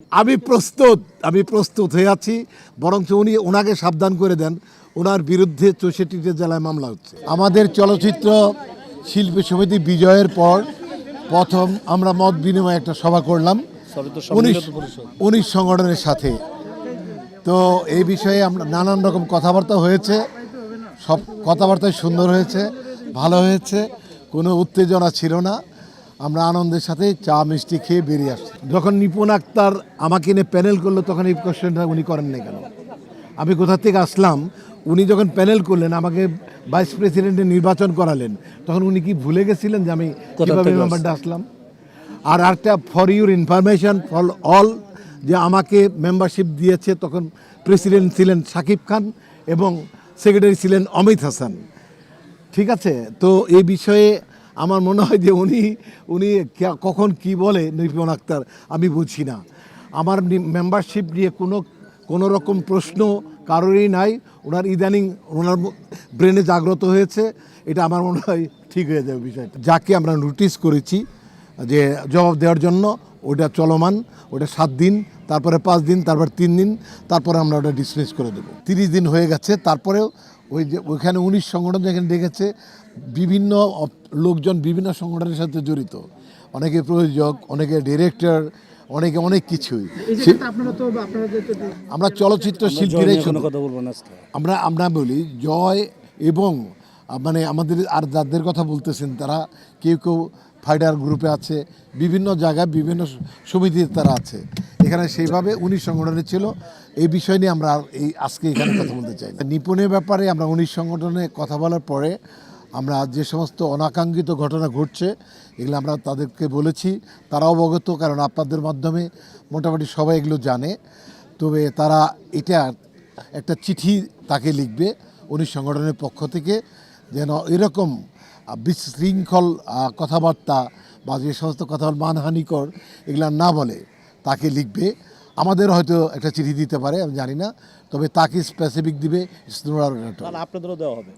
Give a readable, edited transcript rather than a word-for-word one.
আমি প্রস্তুত হয়ে আছি, বরঞ্চ উনি ওনাকে সাবধান করে দেন, ওনার বিরুদ্ধে 64টি জেলায় মামলা হচ্ছে। আমাদের চলচ্চিত্র শিল্পী সমিতি বিজয়ের পর প্রথম আমরা মত বিনিময়ে একটা সভা করলাম 19 সংগঠনের সাথে। তো এই বিষয়ে আমরা নানান রকম কথাবার্তা হয়েছে, সব কথাবার্তাই সুন্দর হয়েছে, ভালো হয়েছে, কোনো উত্তেজনা ছিল না। আমরা আনন্দের সাথে চা মিষ্টি খেয়ে বেরিয়ে আসছি। যখন নিপুণ আক্তার আমাকে নিয়ে প্যানেল করলো তখন এই কোশ্চেনটা উনি করেন না কেন? আমি কোথা থেকে আসলাম, উনি যখন প্যানেল করলেন আমাকে ভাইস প্রেসিডেন্টে নির্বাচন করালেন, তখন উনি কি ভুলে গেছিলেন যে আমি কীভাবে মেম্বারটা আসলাম? আর একটা for your information for all, যে আমাকে মেম্বারশিপ দিয়েছে তখন প্রেসিডেন্ট ছিলেন শাকিব খান এবং সেক্রেটারি ছিলেন অমিত হাসান। ঠিক আছে, তো এই বিষয়ে আমার মনে হয় যে উনি কখন কি বলে নিপুণ আক্তার আমি বুঝি না। আমার মেম্বারশিপ নিয়ে কোনো রকম প্রশ্ন কারোরই নাই। ওনার ইদানিং ওনার ব্রেনে জাগ্রত হয়েছে, এটা আমার মনে হয় ঠিক হয়ে যাবে বিষয়টা। যাকে আমরা নোটিশ করেছি যে জবাব দেওয়ার জন্য, ওটা চলমান, ওটা 7 দিন, তারপরে 5 দিন, তারপর 3 দিন, তারপরে আমরা ওটা ডিসমিস করে দেবো। 30 দিন হয়ে গেছে, তারপরেও ওইখানে 19 সংগঠন যেখানে ডেকেছে, বিভিন্ন লোকজন বিভিন্ন সংগঠনের সাথে জড়িত, অনেকে প্রযোজক, অনেকে ডিরেক্টর, অনেকে অনেক কিছুই। আমরা চলচ্চিত্র শিল্পীরাই আমরা বলি জয় এবং মানে আমাদের আর যাদের কথা বলতেছেন তারা কেউ ফাইটার গ্রুপে আছে, বিভিন্ন জায়গায় বিভিন্ন সমিতিতে তারা আছে। এখানে সেইভাবে 19 সংগঠনে ছিল। এই বিষয় নিয়ে আমরা আজকে এখানে কথা বলতে চাই। নিপুণের ব্যাপারে আমরা 19 সংগঠনে কথা বলার পরে আমরা যে সমস্ত অনাকাঙ্ক্ষিত ঘটনা ঘটছে এগুলো আমরা তাদেরকে বলেছি, তারা অবগত, কারণ আপনাদের মাধ্যমে মোটামুটি সবাই এগুলো জানে। তবে তারা এটা একটা চিঠি তাকে লিখবে 19 সংগঠনের পক্ষ থেকে, যেন এরকম বিশৃঙ্খল কথাবার্তা বা যে সমস্ত কথা মানহানিকর এগুলো না বলে তাকে লিখবে। আমাদের হয়তো একটা চিঠি দিতে পারে, আমি জানি না, তবে তাকে স্পেসিফিক দিবে। আপনাদেরও দেওয়া হবে।